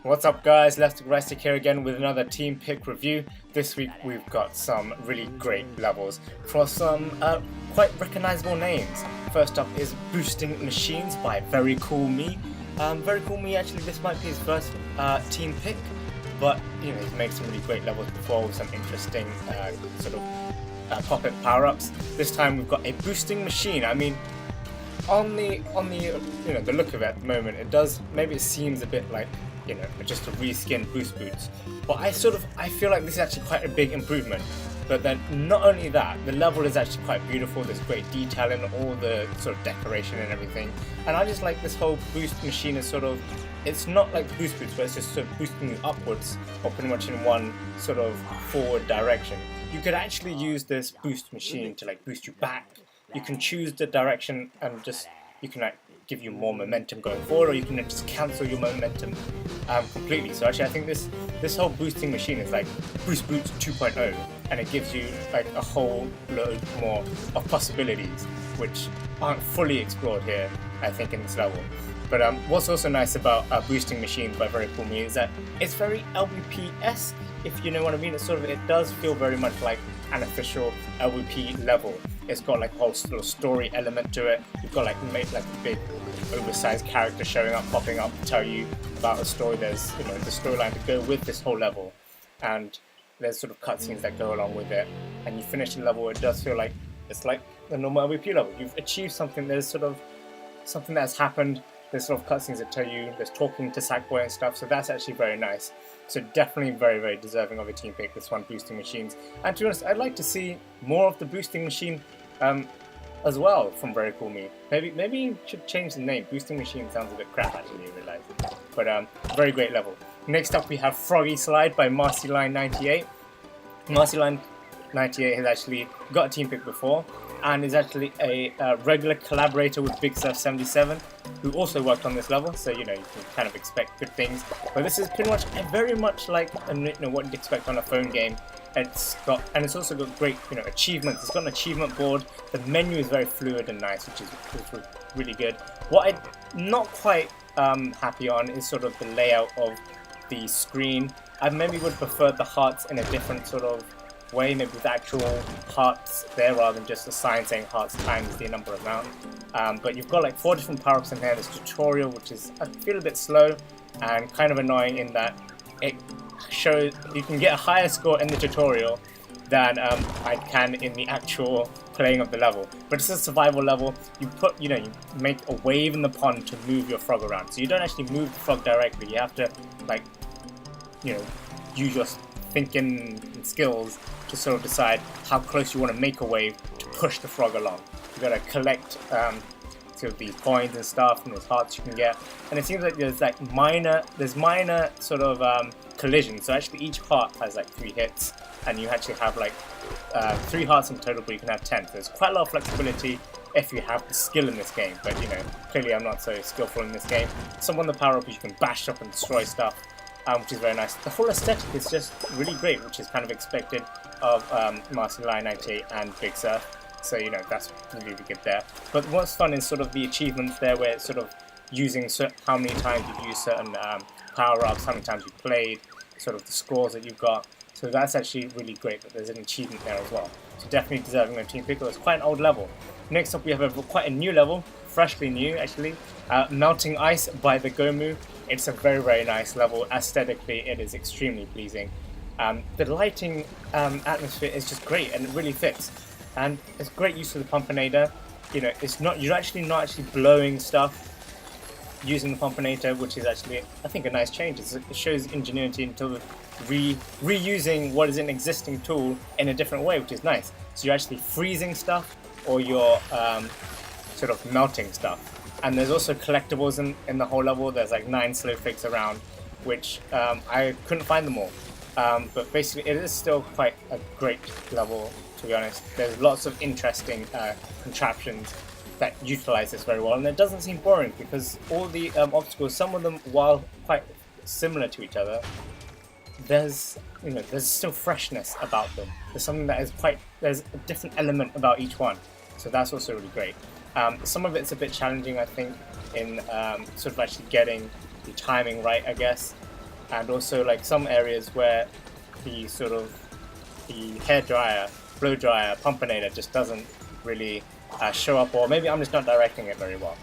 What's up guys, leftstickrightstick here again with another team pick review. This week we've got some really great levels for some quite recognizable names. First up is Boosting Machines by VeryCoolMe. VeryCoolMe, actually this might be his first team pick, but you know, he's made some really great levels before with some interesting pop-up power-ups. This time we've got a boosting machine. I mean, on the the look of it at the moment, it seems a bit like, you know, just a reskinned boost boots, but I feel like this is actually quite a big improvement. But then not only that, the level is actually quite beautiful. There's great detail in all the sort of decoration and everything, and I just like this whole boost machine is it's not like boost boots, but it's just sort of boosting you upwards or pretty much in one sort of forward direction. You could actually use this boost machine to like boost you back. You can choose the direction and you can like give you more momentum going forward, or you can just cancel your momentum completely. So actually I think this whole boosting machine is like Boost Boots 2.0, and it gives you like a whole load more of possibilities which aren't fully explored here, I think, in this level. But what's also nice about boosting machines by VeryCoolMe is that it's very LBP-esque, if you know what I mean. It does feel very much like an official LBP level. It's got like a whole little story element to it. You've got like a big oversized character showing up, popping up to tell you about a story. There's the storyline to go with this whole level, and there's sort of cutscenes that go along with it. And you finish the level, it does feel like it's like a normal LBP level. You've achieved something. There's sort of something that's happened. There's sort of cutscenes that tell you. There's talking to Sackboy and stuff. So that's actually very nice. So definitely very, very deserving of a team pick, this one, boosting machines. And to be honest, I'd like to see more of the boosting machine as well from VeryCoolMe. Maybe you should change the name. Boosting machine sounds a bit crap, actually, you realise. But very great level. Next up we have Froggy Slide by MarcyLine98. MarcyLine98 has actually got a team pick before, and is actually a regular collaborator with BigSurf77, who also worked on this level, so you can kind of expect good things. But this is pretty much very much like what you'd expect on a phone game. It's also got great achievements. It's got an achievement board. The menu is very fluid and nice, which is really good. What I'm not quite happy on is sort of the layout of the screen. I maybe would prefer the hearts in a different sort of way, maybe with actual hearts there rather than just a sign saying hearts times the number amount. But you've got like 4 different power-ups in here. This tutorial, which is, I feel, a bit slow and kind of annoying in that it shows you can get a higher score in the tutorial than I can in the actual playing of the level. But it's a survival level. You make a wave in the pond to move your frog around. So you don't actually move the frog directly. You have to use your thinking skills to sort of decide how close you want to make a wave to push the frog along. You've got to collect sort of these coins and stuff, and there's hearts you can get. And it seems like there's minor sort of collisions. So actually each heart has like 3 hits, and you actually have like 3 hearts in total, but you can have 10. So there's quite a lot of flexibility if you have the skill in this game. But clearly I'm not so skillful in this game. Some of the power-ups you can bash up and destroy stuff, which is very nice. The whole aesthetic is just really great, which is kind of expected of MarcyLine98 and Big Surf. So that's really good there. But what's fun is sort of the achievements there, where it's sort of using how many times you've used certain power-ups, how many times you've played, sort of the scores that you've got. So that's actually really great that there's an achievement there as well. So definitely deserving of team pick. It's quite an old level. Next up we have quite a new level, freshly new actually, Melting Ice by THEGOMU. It's a very, very nice level. Aesthetically it is extremely pleasing. The lighting atmosphere is just great, and it really fits. And it's great use of the Pumpinator. You're actually not blowing stuff using the Pumpinator, which is actually, I think, a nice change. It shows ingenuity into reusing what is an existing tool in a different way, which is nice. So you're actually freezing stuff, or you're sort of melting stuff. And there's also collectibles in the whole level. There's like 9 Slowflakes around, which I couldn't find them all. But basically it is still quite a great level, to be honest. There's lots of interesting contraptions that utilize this very well, and it doesn't seem boring, because all the obstacles, some of them, while quite similar to each other, there's still freshness about them. There's something that is there's a different element about each one, so that's also really great. Some of it's a bit challenging, I think, in sort of actually getting the timing right, I guess. and also like some areas where the sort of the hair dryer, blow dryer, pumpinator just doesn't really show up, or maybe I'm just not directing it very well.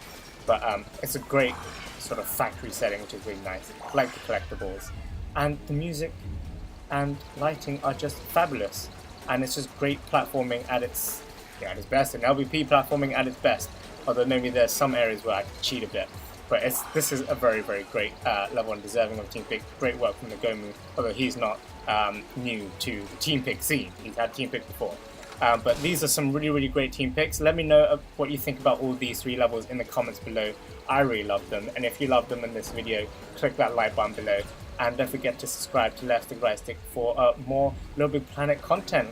But it's a great sort of factory setting, which is really nice. I like the collectibles, and the music and lighting are just fabulous, and it's just great platforming at its best, and LBP platforming at its best. Although maybe there's some areas where I could cheat a bit, but this is a very, very great level and deserving of Team Pick. Great work from THEGOMU, although he's not new to the Team Pick scene. He's had Team Pick before. But these are some really, really great team picks. Let me know what you think about all these 3 levels in the comments below. I really love them, and if you love them in this video, click that like button below, and don't forget to subscribe to leftstickrightstick for more LittleBigPlanet content,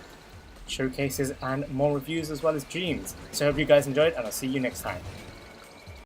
showcases, and more reviews, as well as dreams. So I hope you guys enjoyed, and I'll see you next time.